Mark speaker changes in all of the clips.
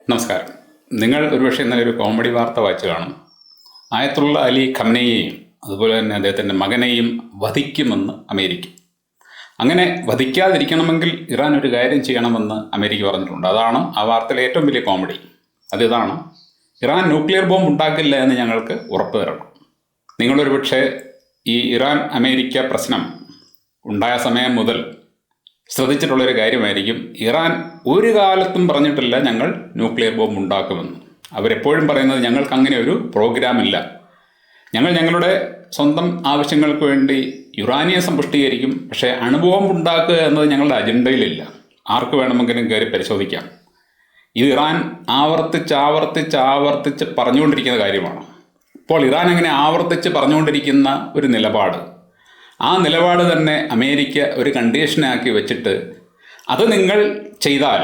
Speaker 1: നമസ്കാരം. നിങ്ങൾ ഒരുപക്ഷെ ഇന്നലെ ഒരു കോമഡി വാർത്ത വായിച്ചു കാണും. ആയത്തുള്ള അലി ഖംനയെയും അതുപോലെ തന്നെ അദ്ദേഹത്തിൻ്റെ മകനെയും വധിക്കുമെന്ന് അമേരിക്ക. അങ്ങനെ വധിക്കാതിരിക്കണമെങ്കിൽ ഇറാൻ ഒരു കാര്യം ചെയ്യണമെന്ന് അമേരിക്ക പറഞ്ഞിട്ടുണ്ട്. അതാണ് ആ വാർത്തയിലെ ഏറ്റവും വലിയ കോമഡി. അതിതാണ്, ഇറാൻ ന്യൂക്ലിയർ ബോംബ് ഉണ്ടാക്കില്ല എന്ന് ഞങ്ങൾക്ക് ഉറപ്പ് തരണം. നിങ്ങളൊരു പക്ഷേ ഈ ഇറാൻ അമേരിക്ക പ്രശ്നം ഉണ്ടായ സമയം മുതൽ ശ്രദ്ധിച്ചിട്ടുള്ളൊരു കാര്യമായിരിക്കും, ഇറാൻ ഒരു കാലത്തും പറഞ്ഞിട്ടില്ല ഞങ്ങൾ ന്യൂക്ലിയർ ബോംബ് ഉണ്ടാക്കുമെന്ന്. അവരെപ്പോഴും പറയുന്നത് ഞങ്ങൾക്ക് അങ്ങനെ ഒരു പ്രോഗ്രാമില്ല, ഞങ്ങൾ ഞങ്ങളുടെ സ്വന്തം ആവശ്യങ്ങൾക്ക് വേണ്ടി യുറാനിയം സമ്പുഷ്ടീകരിക്കും, പക്ഷേ അണുബോംബ് ഉണ്ടാക്കുക എന്നത് ഞങ്ങളുടെ അജണ്ടയിലില്ല. ആർക്ക് വേണമെങ്കിലും കയറി പരിശോധിക്കാം. ഇത് ഇറാൻ ആവർത്തിച്ച് പറഞ്ഞുകൊണ്ടിരിക്കുന്ന കാര്യമാണ്. ഇപ്പോൾ ഇറാൻ അങ്ങനെ ആവർത്തിച്ച് പറഞ്ഞുകൊണ്ടിരിക്കുന്ന ഒരു നിലപാട്, ആ നിലപാട് തന്നെ അമേരിക്ക ഒരു കണ്ടീഷനാക്കി വെച്ചിട്ട്, അത് നിങ്ങൾ ചെയ്താൽ,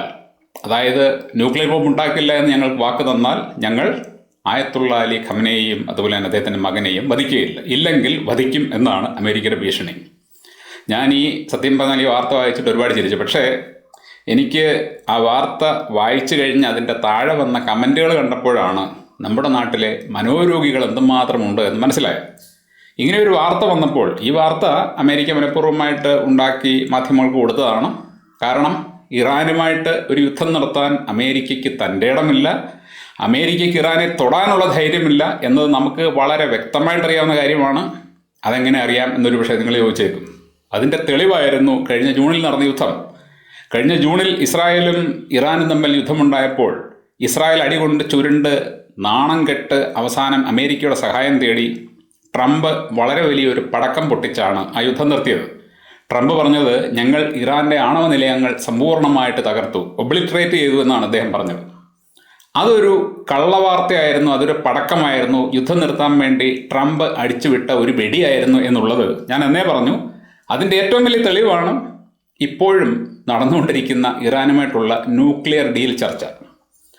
Speaker 1: അതായത് ന്യൂക്ലിയർ ബോംബ് ഉണ്ടാക്കില്ല എന്ന് ഞങ്ങൾക്ക് വാക്ക് തന്നാൽ ഞങ്ങൾ ആയത്തുള്ള അലി ഖംനയെയും അതുപോലെ തന്നെ അദ്ദേഹത്തിൻ്റെ മകനെയും വധിക്കുകയില്ല, ഇല്ലെങ്കിൽ വധിക്കും എന്നാണ് അമേരിക്കയുടെ ഭീഷണി. ഞാൻ ഈ സത്യം പറഞ്ഞാൽ ഈ വാർത്ത വായിച്ചിട്ട് ഒരുപാട് ചിരിച്ചു. പക്ഷേ എനിക്ക് ആ വാർത്ത വായിച്ചു കഴിഞ്ഞ് അതിൻ്റെ താഴെ വന്ന കമൻറ്റുകൾ കണ്ടപ്പോഴാണ് നമ്മുടെ നാട്ടിലെ മനോരോഗികൾ എന്തുമാത്രമുണ്ട് എന്ന് മനസ്സിലായത്. ഇങ്ങനെ ഒരു വാർത്ത വന്നപ്പോൾ, ഈ വാർത്ത അമേരിക്ക മനഃപൂർവ്വമായിട്ട് ഉണ്ടാക്കി മാധ്യമങ്ങൾക്ക് കൊടുത്തതാണ്. കാരണം ഇറാനുമായിട്ട് ഒരു യുദ്ധം നടത്താൻ അമേരിക്കയ്ക്ക് തൻ്റെ ഇടമില്ല, അമേരിക്കയ്ക്ക് ഇറാനെ തൊടാനുള്ള ധൈര്യമില്ല എന്നത് നമുക്ക് വളരെ വ്യക്തമായിട്ടറിയാവുന്ന കാര്യമാണ്. അതെങ്ങനെ അറിയാം എന്നൊരു പക്ഷേ നിങ്ങൾ ചോദിച്ചേക്കും. അതിൻ്റെ തെളിവായിരുന്നു കഴിഞ്ഞ ജൂണിൽ നടന്ന യുദ്ധം. കഴിഞ്ഞ ജൂണിൽ ഇസ്രായേലും ഇറാനും തമ്മിൽ യുദ്ധമുണ്ടായപ്പോൾ ഇസ്രായേൽ അടികൊണ്ട് ചുരുണ്ട് നാണം കെട്ട് അവസാനം അമേരിക്കയുടെ സഹായം തേടി ട്രംപ് വളരെ വലിയൊരു പടക്കം പൊട്ടിച്ചാണ് ആ യുദ്ധം നിർത്തിയത്. ട്രംപ് പറഞ്ഞത്, ഞങ്ങൾ ഇറാൻ്റെ ആണവ നിലയങ്ങൾ സമ്പൂർണ്ണമായിട്ട് തകർത്തു, ഒബ്ലിറ്ററേറ്റ് ചെയ്തു എന്നാണ് അദ്ദേഹം പറഞ്ഞത്. അതൊരു കള്ളവാർത്തയായിരുന്നു, അതൊരു പടക്കമായിരുന്നു, യുദ്ധം നിർത്താൻ വേണ്ടി ട്രംപ് അടിച്ചുവിട്ട ഒരു വെടിയായിരുന്നു എന്നുള്ളത് ഞാൻ എന്നേ പറഞ്ഞു. അതിൻ്റെ ഏറ്റവും വലിയ തെളിവാണ് ഇപ്പോഴും നടന്നുകൊണ്ടിരിക്കുന്ന ഇറാനുമായിട്ടുള്ള ന്യൂക്ലിയർ ഡീൽ ചർച്ച.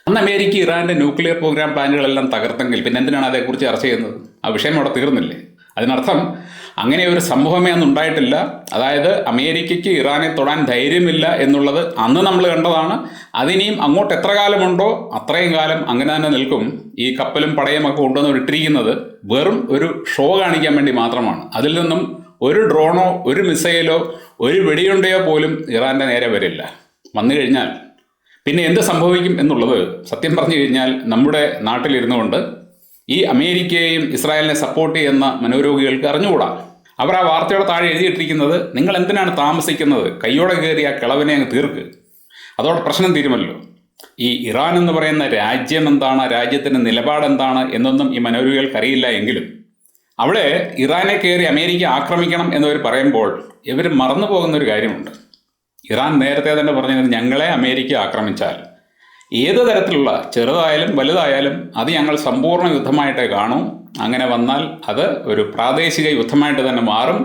Speaker 1: അന്ന് അമേരിക്ക ഇറാൻ്റെ ന്യൂക്ലിയർ പ്രോഗ്രാം പ്ലാനുകളെല്ലാം തകർത്തെങ്കിൽ പിന്നെ എന്തിനാണ് അതേക്കുറിച്ച് ചർച്ച ചെയ്യുന്നത്? ആ വിഷയം അവിടെ തീർന്നില്ലേ? അതിനർത്ഥം അങ്ങനെ ഒരു സംഭവമേ അന്ന് ഉണ്ടായിട്ടില്ല. അതായത് അമേരിക്കയ്ക്ക് ഇറാനെ തൊടാൻ ധൈര്യമില്ല എന്നുള്ളത് അന്ന് നമ്മൾ കണ്ടതാണ്. അതിനിയും അങ്ങോട്ട് എത്ര കാലമുണ്ടോ അത്രയും കാലം അങ്ങനെ തന്നെ നിൽക്കും. ഈ കപ്പലും പടയും ഒക്കെ കൊണ്ടുവന്ന് ഇട്ടിരിക്കുന്നത് വെറും ഒരു ഷോ കാണിക്കാൻ വേണ്ടി മാത്രമാണ്. അതിൽ നിന്നും ഒരു ഡ്രോണോ ഒരു മിസൈലോ ഒരു വെടിയുണ്ടയോ പോലും ഇറാൻ്റെ നേരെ വരില്ല. വന്നു കഴിഞ്ഞാൽ പിന്നെ എന്ത് സംഭവിക്കും എന്നുള്ളത് സത്യം പറഞ്ഞു കഴിഞ്ഞാൽ നമ്മുടെ നാട്ടിലിരുന്നു കൊണ്ട് ഈ അമേരിക്കയെയും ഇസ്രായേലിനെ സപ്പോർട്ട് ചെയ്യുന്ന മനോരോഗികൾക്ക് അറിഞ്ഞുകൂടാ. അവർ ആ വാർത്തയുടെ താഴെ എഴുതിയിട്ടിരിക്കുന്നത്, നിങ്ങൾ എന്തിനാണ് താമസിക്കുന്നത്, കയ്യോടെ കയറി ആ കിളവിനെ അങ്ങ് തീർക്ക്, അതോടെ പ്രശ്നം തീരുമല്ലോ. ഈ ഇറാൻ എന്ന് പറയുന്ന രാജ്യം എന്താണ്, രാജ്യത്തിൻ്റെ നിലപാടെന്താണ് എന്നൊന്നും ഈ മനോരോഗികൾക്ക് അറിയില്ല. എങ്കിലും അവിടെ ഇറാനെ കയറി അമേരിക്ക ആക്രമിക്കണം എന്നവർ പറയുമ്പോൾ ഇവർ മറന്നു പോകുന്നൊരു കാര്യമുണ്ട്. ഇറാൻ നേരത്തെ തന്നെ പറഞ്ഞത്, ഞങ്ങളെ അമേരിക്ക ആക്രമിച്ചാൽ ഏത് തരത്തിലുള്ള, ചെറുതായാലും വലുതായാലും, അത് ഞങ്ങൾ സമ്പൂർണ്ണ യുദ്ധമായിട്ടേ കാണൂ. അങ്ങനെ വന്നാൽ അത് ഒരു പ്രാദേശിക യുദ്ധമായിട്ട് തന്നെ മാറും.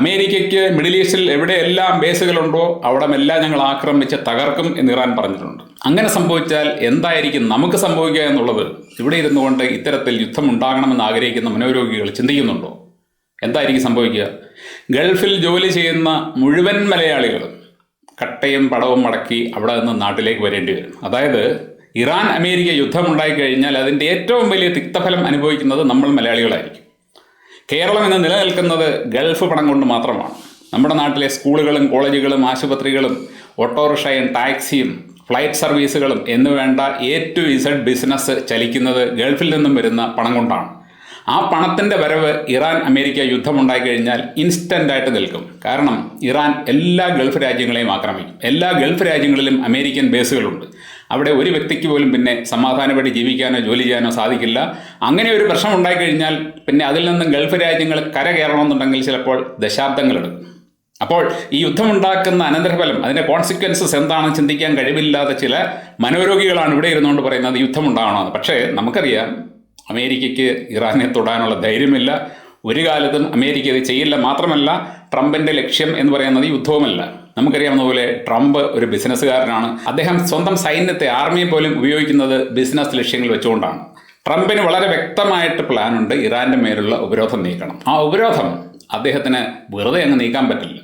Speaker 1: അമേരിക്കയ്ക്ക് മിഡിൽ ഈസ്റ്റിൽ എവിടെയെല്ലാം ബേസുകളുണ്ടോ അവിടമെല്ലാം ഞങ്ങൾ ആക്രമിച്ച് തകർക്കും എന്ന് ഇറാൻ പറഞ്ഞിട്ടുണ്ട്. അങ്ങനെ സംഭവിച്ചാൽ എന്തായിരിക്കും നമുക്ക് സംഭവിക്കുക എന്നുള്ളത് ഇവിടെ ഇരുന്നു കൊണ്ട് ഇത്തരത്തിൽ യുദ്ധം ഉണ്ടാകണമെന്ന് ആഗ്രഹിക്കുന്ന മനോരോഗികൾ ചിന്തിക്കുന്നുണ്ടോ? എന്തായിരിക്കും സംഭവിക്കുക? ഗൾഫിൽ ജോലി ചെയ്യുന്ന മുഴുവൻ മലയാളികളും കട്ടയും പടവും മടക്കി അവിടെ നിന്ന് നാട്ടിലേക്ക് വരേണ്ടി വരും. അതായത് ഇറാൻ അമേരിക്ക യുദ്ധമുണ്ടായിക്കഴിഞ്ഞാൽ അതിൻ്റെ ഏറ്റവും വലിയ തിക്തഫലം അനുഭവിക്കുന്നത് നമ്മൾ മലയാളികളായിരിക്കും. കേരളം ഇന്ന് നിലനിൽക്കുന്നത് ഗൾഫ് പണം കൊണ്ട് മാത്രമാണ്. നമ്മുടെ നാട്ടിലെ സ്കൂളുകളും കോളേജുകളും ആശുപത്രികളും ഓട്ടോറിക്ഷയും ടാക്സിയും ഫ്ലൈറ്റ് സർവീസുകളും എന്നുവേണ്ട A to Z ബിസിനസ് ചലിക്കുന്നത് ഗൾഫിൽ നിന്നും വരുന്ന പണം കൊണ്ടാണ്. ആ പണത്തിൻ്റെ വരവ് ഇറാൻ അമേരിക്ക യുദ്ധമുണ്ടായിക്കഴിഞ്ഞാൽ ഇൻസ്റ്റൻ്റായിട്ട് നിൽക്കും. കാരണം ഇറാൻ എല്ലാ ഗൾഫ് രാജ്യങ്ങളെയും ആക്രമിക്കും. എല്ലാ ഗൾഫ് രാജ്യങ്ങളിലും അമേരിക്കൻ ബേസുകളുണ്ട്. അവിടെ ഒരു വ്യക്തിക്ക് പോലും പിന്നെ സമാധാനപടി ജീവിക്കാനോ ജോലി ചെയ്യാനോ സാധിക്കില്ല. അങ്ങനെ ഒരു പ്രശ്നം ഉണ്ടായിക്കഴിഞ്ഞാൽ പിന്നെ അതിൽ നിന്നും ഗൾഫ് രാജ്യങ്ങൾ കരകയറണമെന്നുണ്ടെങ്കിൽ ചിലപ്പോൾ ദശാബ്ദങ്ങളെടുക്കും. അപ്പോൾ ഈ യുദ്ധമുണ്ടാക്കുന്ന അനന്തരഫലം, അതിൻ്റെ കോൺസിക്വൻസസ് എന്താണെന്ന് ചിന്തിക്കാൻ കഴിവില്ലാത്ത ചില മനോരോഗികളാണ് ഇവിടെ ഇരുന്നുകൊണ്ട് പറയുന്നത് യുദ്ധമുണ്ടാകണമെന്ന്. പക്ഷേ നമുക്കറിയാം, അമേരിക്കയ്ക്ക് ഇറാനെ തൊടാനുള്ള ധൈര്യമില്ല. ഒരു കാലത്തും അമേരിക്ക ഇത് ചെയ്യില്ല. മാത്രമല്ല, ട്രംപിൻ്റെ ലക്ഷ്യം എന്ന് പറയുന്നത് യുദ്ധവുമല്ല. നമുക്കറിയാവുന്ന പോലെ ട്രംപ് ഒരു ബിസിനസ്സുകാരനാണ്. അദ്ദേഹം സ്വന്തം സൈന്യത്തെ, ആർമിയെ പോലും ഉപയോഗിക്കുന്നത് ബിസിനസ് ലക്ഷ്യങ്ങൾ വെച്ചുകൊണ്ടാണ്. ട്രംപിന് വളരെ വ്യക്തമായിട്ട് പ്ലാനുണ്ട് ഇറാൻ്റെ മേലുള്ള ഉപരോധം നീക്കണം. ആ ഉപരോധം അദ്ദേഹത്തിന് വെറുതെ അങ്ങ് നീക്കാൻ പറ്റില്ല.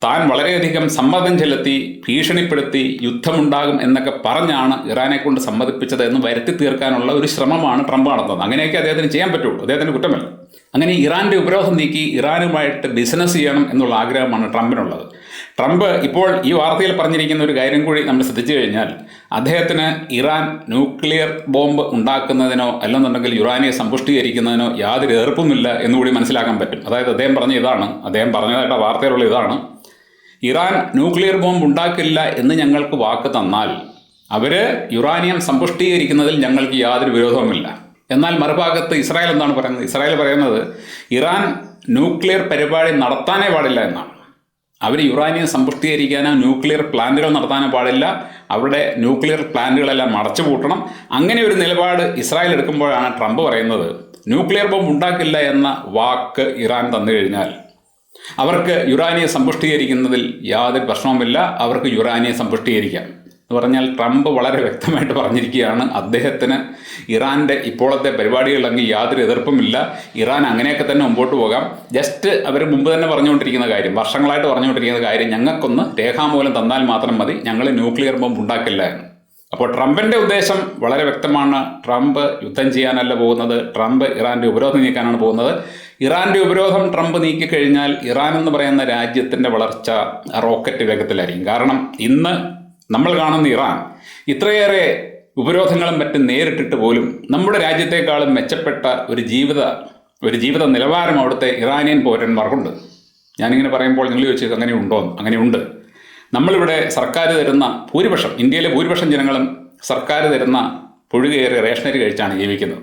Speaker 1: താൻ വളരെയധികം സമ്മർദ്ദം ചെലുത്തി ഭീഷണിപ്പെടുത്തി യുദ്ധമുണ്ടാകും എന്നൊക്കെ പറഞ്ഞാണ് ഇറാനെ കൊണ്ട് സമ്മതിപ്പിച്ചത് എന്ന് വരുത്തി തീർക്കാനുള്ള ഒരു ശ്രമമാണ് ട്രംപ് നടത്തുന്നത്. അങ്ങനെയൊക്കെ അദ്ദേഹത്തിന് ചെയ്യാൻ പറ്റുള്ളൂ, അദ്ദേഹത്തിന് കുറ്റമല്ല. അങ്ങനെ ഇറാൻ്റെ ഉപരോധം നീക്കി ഇറാനുമായിട്ട് ബിസിനസ് ചെയ്യണം എന്നുള്ള ആഗ്രഹമാണ് ട്രംപിനുള്ളത്. ട്രംപ് ഇപ്പോൾ ഈ വാർത്തയിൽ പറഞ്ഞിരിക്കുന്ന ഒരു കാര്യം കൂടി നമ്മൾ ശ്രദ്ധിച്ചു കഴിഞ്ഞാൽ, അദ്ദേഹത്തിന് ഇറാൻ ന്യൂക്ലിയർ ബോംബ് ഉണ്ടാക്കുന്നതിനോ അല്ലെന്നുണ്ടെങ്കിൽ യുറാനിയം സമ്പുഷ്ടീകരിക്കുന്നതിനോ യാതൊരു എതിർപ്പുമില്ല എന്നുകൂടി മനസ്സിലാക്കാൻ പറ്റും. അതായത് അദ്ദേഹം പറഞ്ഞതായിട്ട് വാർത്തയിലുള്ള ഇതാണ്: ഇറാൻ ന്യൂക്ലിയർ ബോംബ് ഉണ്ടാക്കില്ല എന്ന് ഞങ്ങൾക്ക് വാക്ക് തന്നാൽ അവർ യുറാനിയം സമ്പുഷ്ടീകരിക്കുന്നതിൽ ഞങ്ങൾക്ക് യാതൊരു വിരോധവുമില്ല. എന്നാൽ മറുഭാഗത്ത് ഇസ്രായേൽ എന്താണ് പറയുന്നത്? ഇസ്രായേൽ പറയുന്നത് ഇറാൻ ന്യൂക്ലിയർ പരിപാടി നടത്താനേ പാടില്ല എന്നാണ്. അവർ യുറാനിയം സമ്പുഷ്ടീകരിക്കാനോ ന്യൂക്ലിയർ പ്ലാന്റുകൾ നടത്താനോ പാടില്ല, അവരുടെ ന്യൂക്ലിയർ പ്ലാന്റുകളെല്ലാം അടച്ചുപൂട്ടണം. അങ്ങനെ ഒരു നിലപാട് ഇസ്രായേൽ എടുക്കുമ്പോഴാണ് ട്രംപ് പറയുന്നത് ന്യൂക്ലിയർ ബോംബ് ഉണ്ടാക്കില്ല എന്ന വാക്ക് ഇറാൻ തന്നു കഴിഞ്ഞാൽ അവർക്ക് യുറാനിയം സമ്പുഷ്ടീകരിക്കുന്നതിൽ യാതൊരു പ്രശ്നവുമില്ല, അവർക്ക് യുറാനിയം സമ്പുഷ്ടീകരിക്കാം എന്ന് പറഞ്ഞാൽ ട്രംപ് വളരെ വ്യക്തമായിട്ട് പറഞ്ഞിരിക്കുകയാണ് അദ്ദേഹത്തിന് ഇറാൻ്റെ ഇപ്പോഴത്തെ പരിപാടികളെങ്കിൽ യാതൊരു എതിർപ്പുമില്ല, ഇറാൻ അങ്ങനെയൊക്കെ തന്നെ മുമ്പോട്ട് പോകാം. ജസ്റ്റ് അവർ മുമ്പ് തന്നെ പറഞ്ഞുകൊണ്ടിരിക്കുന്ന കാര്യം, വർഷങ്ങളായിട്ട് പറഞ്ഞുകൊണ്ടിരിക്കുന്ന കാര്യം, ഞങ്ങൾക്കൊന്ന് രേഖാമൂലം തന്നാൽ മാത്രം മതി, ഞങ്ങൾ ന്യൂക്ലിയർ ബോംബ് ഉണ്ടാക്കില്ല എന്ന്. അപ്പോൾ ട്രംപിൻ്റെ ഉദ്ദേശം വളരെ വ്യക്തമാണ്. ട്രംപ് യുദ്ധം ചെയ്യാനല്ല പോകുന്നത്, ട്രംപ് ഇറാൻ്റെ ഉപരോധം നീക്കാനാണ് പോകുന്നത്. ഇറാൻ്റെ ഉപരോധം ട്രംപ് നീക്കിക്കഴിഞ്ഞാൽ ഇറാൻ എന്ന് പറയുന്ന രാജ്യത്തിൻ്റെ വളർച്ച റോക്കറ്റ് വേഗത്തിലായിരിക്കും. കാരണം ഇന്ന് നമ്മൾ കാണുന്ന ഇറാൻ ഇത്രയേറെ ഉപരോധങ്ങളും മറ്റും നേരിട്ടിട്ട് പോലും നമ്മുടെ രാജ്യത്തെക്കാളും മെച്ചപ്പെട്ട ഒരു ജീവിത നിലവാരം അവിടുത്തെ ഇറാനിയൻ പൗരന്മാർക്കുണ്ട്. ഞാനിങ്ങനെ പറയുമ്പോൾ നിങ്ങൾ ചോദിച്ചത് അങ്ങനെ ഉണ്ടോ? അങ്ങനെയുണ്ട്. നമ്മളിവിടെ സർക്കാർ തരുന്ന ഇന്ത്യയിലെ ഭൂരിപക്ഷം ജനങ്ങളും സർക്കാർ തരുന്ന പുഴുകയേറിയ റേഷനറി കഴിച്ചാണ് ജീവിക്കുന്നത്.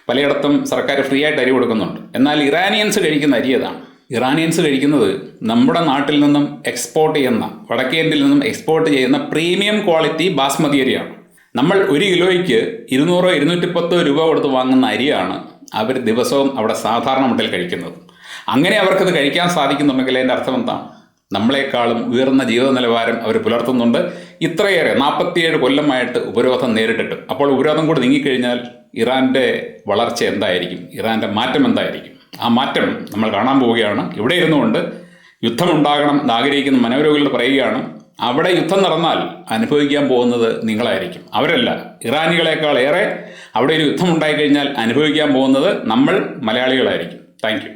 Speaker 1: പലയിടത്തും സർക്കാർ ഫ്രീ ആയിട്ട് അരി കൊടുക്കുന്നുണ്ട്. എന്നാൽ ഇറാനിയൻസ് കഴിക്കുന്ന അരി ഏതാണ്? ഇറാനിയൻസ് കഴിക്കുന്നത് നമ്മുടെ നാട്ടിൽ നിന്നും വടക്കേ ഇന്ത്യയിൽ നിന്നും എക്സ്പോർട്ട് ചെയ്യുന്ന പ്രീമിയം ക്വാളിറ്റി ബാസ്മതി അരിയാണ്. നമ്മൾ 1 കിലോയ്ക്ക് 200-210 രൂപ കൊടുത്ത് വാങ്ങുന്ന അരിയാണ് അവർ ദിവസവും അവിടെ സാധാരണ മട്ടിൽ കഴിക്കുന്നത്. അങ്ങനെ അവർക്കത് കഴിക്കാൻ സാധിക്കുന്നുണ്ടെങ്കിൽ അതിൻ്റെ അർത്ഥം എന്താണ്? നമ്മളെക്കാളും ഉയർന്ന ജീവിത നിലവാരം അവർ പുലർത്തുന്നുണ്ട്. ഇത്രയേറെ 47 കൊല്ലമായിട്ട് ഉപരോധം നേരിട്ടിട്ട്. അപ്പോൾ ഉപരോധം കൂടി നീങ്ങിക്കഴിഞ്ഞാൽ ഇറാൻ്റെ വളർച്ച എന്തായിരിക്കും? ഇറാൻ്റെ മാറ്റം എന്തായിരിക്കും? ആ മാറ്റം നമ്മൾ കാണാൻ പോവുകയാണ്. ഇവിടെ ഇരുന്നുകൊണ്ട് യുദ്ധമുണ്ടാകണം എന്നാഗ്രഹിക്കുന്ന മനോരോഗികൾ പറയുകയാണ്, അവിടെ യുദ്ധം നടന്നാൽ അനുഭവിക്കാൻ പോകുന്നത് നിങ്ങളായിരിക്കും, അവരല്ല. ഇറാനികളെക്കാൾ ഏറെ അവിടെ ഒരു യുദ്ധം ഉണ്ടായിക്കഴിഞ്ഞാൽ അനുഭവിക്കാൻ പോകുന്നത് നമ്മൾ മലയാളികളായിരിക്കും. Thank you.